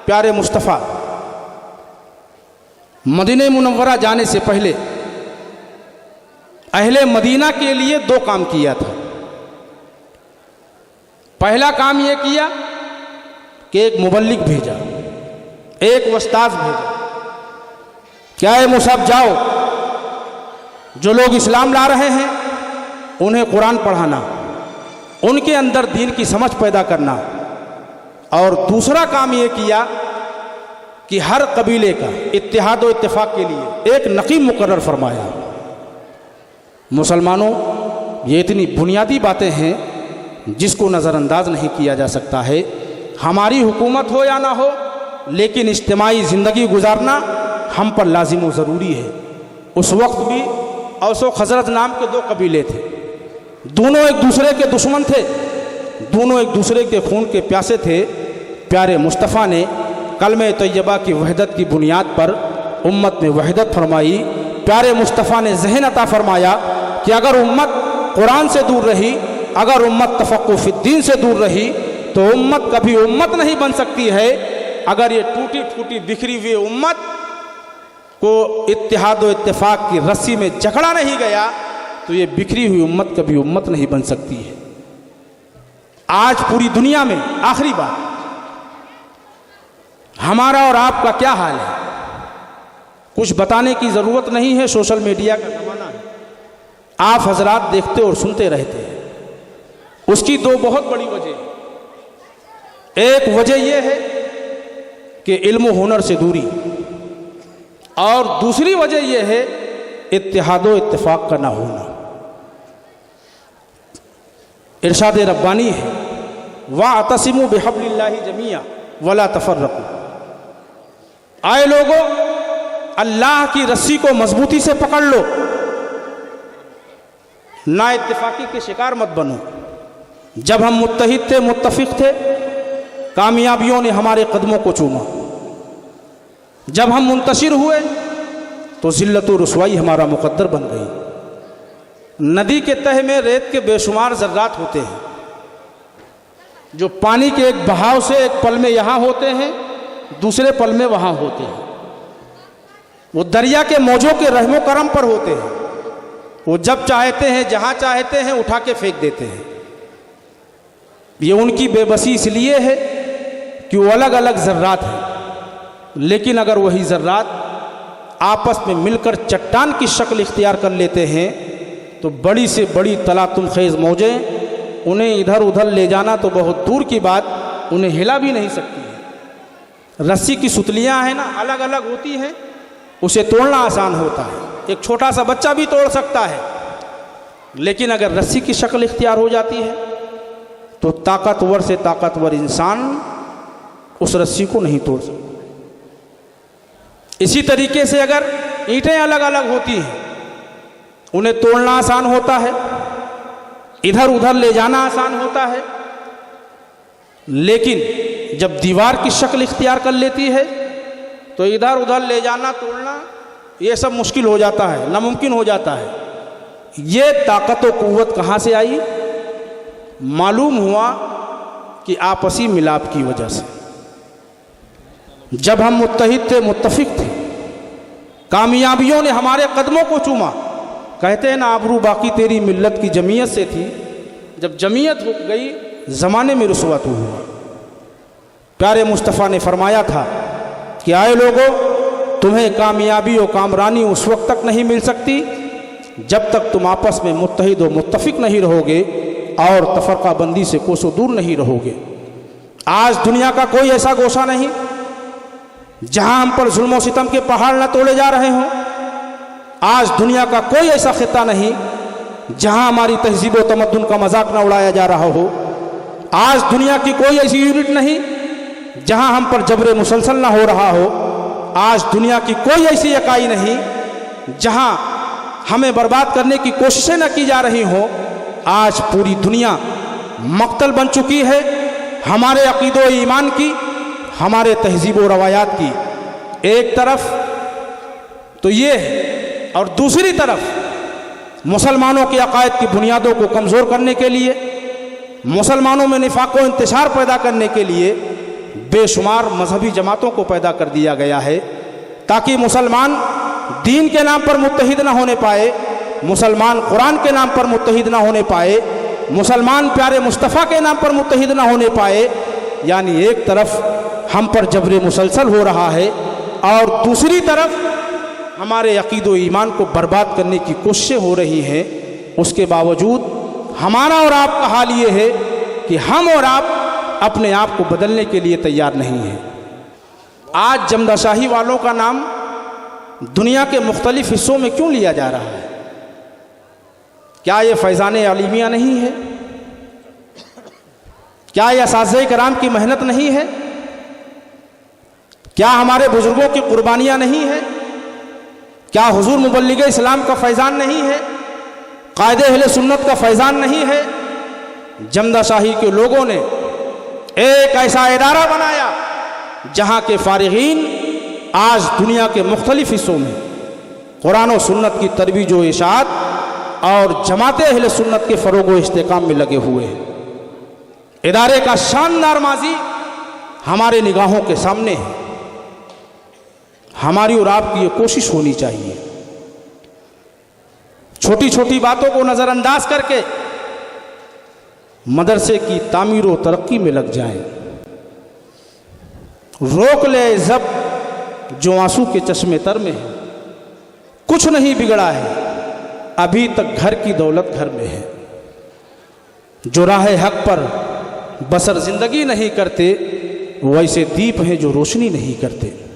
پیارے مصطفیٰ مدینہ منورہ جانے سے پہلے اہل مدینہ کے لیے 2 کام کیا تھا۔ پہلا کام یہ کیا کہ ایک مبلغ بھیجا، ایک استاذ بھیجا، کیا اے مصعب جاؤ، جو لوگ اسلام لا رہے ہیں انہیں قرآن پڑھانا، ان کے اندر دین کی سمجھ پیدا کرنا۔ اور دوسرا کام یہ کیا کہ ہر قبیلے کا اتحاد و اتفاق کے لیے ایک نقیب مقرر فرمایا۔ مسلمانوں، یہ اتنی بنیادی باتیں ہیں جس کو نظر انداز نہیں کیا جا سکتا ہے۔ ہماری حکومت ہو یا نہ ہو، لیکن اجتماعی زندگی گزارنا ہم پر لازم و ضروری ہے۔ اس وقت بھی اوس و خزرج نام کے 2 قبیلے تھے، دونوں ایک دوسرے کے دشمن تھے، دونوں ایک دوسرے کے خون کے پیاسے تھے۔ پیارے مصطفیٰ نے کلمہ طیبہ کی وحدت کی بنیاد پر امت میں وحدت فرمائی۔ پیارے مصطفیٰ نے ذہن عطا فرمایا کہ اگر امت قرآن سے دور رہی، اگر امت تفقہ فی الدین سے دور رہی تو امت کبھی امت نہیں بن سکتی ہے۔ اگر یہ ٹوٹی پھوٹی بکھری ہوئی امت کو اتحاد و اتفاق کی رسی میں جکڑا نہیں گیا تو یہ بکھری ہوئی امت کبھی امت نہیں بن سکتی ہے۔ آج پوری دنیا میں آخری بات، ہمارا اور آپ کا کیا حال ہے؟ کچھ بتانے کی ضرورت نہیں ہے، سوشل میڈیا کا زمانہ ہے، آپ حضرات دیکھتے اور سنتے رہتے ہیں۔ اس کی 2 بہت بڑی وجہ ہیں۔ ایک وجہ یہ ہے کہ علم و ہنر سے دوری، اور دوسری وجہ یہ ہے اتحاد و اتفاق کا نہ ہونا۔ ارشاد ربانی ہے وَاعْتَصِمُوا بِحَبْلِ اللَّهِ جَمِيعًا وَلَا تَفَرَّقُوا، آئے لوگو اللہ کی رسی کو مضبوطی سے پکڑ لو، نا اتفاقی کے شکار مت بنو۔ جب ہم متحد تھے، متفق تھے، کامیابیوں نے ہمارے قدموں کو چوما۔ جب ہم منتشر ہوئے تو ذلت و رسوائی ہمارا مقدر بن گئی۔ ندی کے تہہ میں ریت کے بے شمار ذرات ہوتے ہیں جو پانی کے ایک بہاؤ سے ایک پل میں یہاں ہوتے ہیں، دوسرے پل میں وہاں ہوتے ہیں۔ وہ دریا کے موجوں کے رحم و کرم پر ہوتے ہیں، وہ جب چاہتے ہیں جہاں چاہتے ہیں اٹھا کے پھینک دیتے ہیں۔ یہ ان کی بے بسی اس لیے ہے کہ وہ الگ الگ ذرات ہیں، لیکن اگر وہی ذرات آپس میں مل کر چٹان کی شکل اختیار کر لیتے ہیں تو بڑی سے بڑی تلاطم خیز موجیں انہیں ادھر ادھر لے جانا تو بہت دور کی بات، انہیں ہلا بھی نہیں سکتی ہے۔ رسی کی ستلیاں ہیں نا، الگ الگ ہوتی ہیں، اسے توڑنا آسان ہوتا ہے، ایک چھوٹا سا بچہ بھی توڑ سکتا ہے، لیکن اگر رسی کی شکل اختیار ہو جاتی ہے تو طاقتور سے طاقتور انسان اس رسی کو نہیں توڑ سکتا۔ اسی طریقے سے اگر اینٹیں الگ الگ ہوتی ہیں، انہیں توڑنا آسان ہوتا ہے، ادھر ادھر لے جانا آسان ہوتا ہے، لیکن جب دیوار کی شکل اختیار کر لیتی ہے تو ادھر ادھر لے جانا، توڑنا، یہ سب مشکل ہو جاتا ہے، ناممکن ہو جاتا ہے۔ یہ طاقت و قوت کہاں سے آئی؟ معلوم ہوا کہ آپسی ملاپ کی وجہ سے۔ جب ہم متحد تھے، متفق تھے، کامیابیوں نے ہمارے قدموں کو چوما۔ کہتے ہیں نا، آبرو باقی تیری ملت کی جمعیت سے تھی، جب جمعیت ہو گئی زمانے میں رسوا تو ہوا۔ پیارے مصطفیٰ نے فرمایا تھا کہ آئے لوگو، تمہیں کامیابی و کامرانی اس وقت تک نہیں مل سکتی جب تک تم آپس میں متحد و متفق نہیں رہو گے اور تفرقہ بندی سے کوسوں دور نہیں رہو گے۔ آج دنیا کا کوئی ایسا گوشہ نہیں جہاں ہم پر ظلم و ستم کے پہاڑ نہ توڑے جا رہے ہوں۔ آج دنیا کا کوئی ایسا خطہ نہیں جہاں ہماری تہذیب و تمدن کا مذاق نہ اڑایا جا رہا ہو۔ آج دنیا کی کوئی ایسی یونٹ نہیں جہاں ہم پر جبر مسلسل نہ ہو رہا ہو۔ آج دنیا کی کوئی ایسی اکائی نہیں جہاں ہمیں برباد کرنے کی کوششیں نہ کی جا رہی ہوں۔ آج پوری دنیا مقتل بن چکی ہے ہمارے عقید و ایمان کی، ہمارے تہذیب و روایات کی۔ ایک طرف تو یہ ہے، اور دوسری طرف مسلمانوں کے عقائد کی بنیادوں کو کمزور کرنے کے لیے، مسلمانوں میں نفاق و انتشار پیدا کرنے کے لیے بے شمار مذہبی جماعتوں کو پیدا کر دیا گیا ہے تاکہ مسلمان دین کے نام پر متحد نہ ہونے پائے، مسلمان قرآن کے نام پر متحد نہ ہونے پائے، مسلمان پیارے مصطفیٰ کے نام پر متحد نہ ہونے پائے۔ یعنی ایک طرف ہم پر جبر مسلسل ہو رہا ہے اور دوسری طرف ہمارے عقید و ایمان کو برباد کرنے کی کوششیں ہو رہی ہیں۔ اس کے باوجود ہمارا اور آپ کا حال یہ ہے کہ ہم اور آپ اپنے آپ کو بدلنے کے لیے تیار نہیں ہیں۔ آج جمدہ شاہی والوں کا نام دنیا کے مختلف حصوں میں کیوں لیا جا رہا ہے؟ کیا یہ فیضان علیمیہ نہیں ہے؟ کیا یہ اساتذہ کرام کی محنت نہیں ہے؟ کیا ہمارے بزرگوں کی قربانیاں نہیں ہیں؟ کیا حضور مبلغ اسلام کا فیضان نہیں ہے؟ قائد اہل سنت کا فیضان نہیں ہے؟ جمدہ شاہی کے لوگوں نے ایک ایسا ادارہ بنایا جہاں کے فارغین آج دنیا کے مختلف حصوں میں قرآن و سنت کی ترویج و اشاعت اور جماعت اہل سنت کے فروغ و استحکام میں لگے ہوئے ہیں۔ ادارے کا شاندار ماضی ہمارے نگاہوں کے سامنے ہے۔ ہماری اور آپ کی یہ کوشش ہونی چاہیے چھوٹی چھوٹی باتوں کو نظر انداز کر کے مدرسے کی تعمیر و ترقی میں لگ جائیں۔ روک لے ضب جو آنسو کے چشمے تر میں ہے، کچھ نہیں بگڑا ہے ابھی تک گھر کی دولت گھر میں ہے۔ جو راہ حق پر بسر زندگی نہیں کرتے وہ ایسے دیپ ہیں جو روشنی نہیں کرتے۔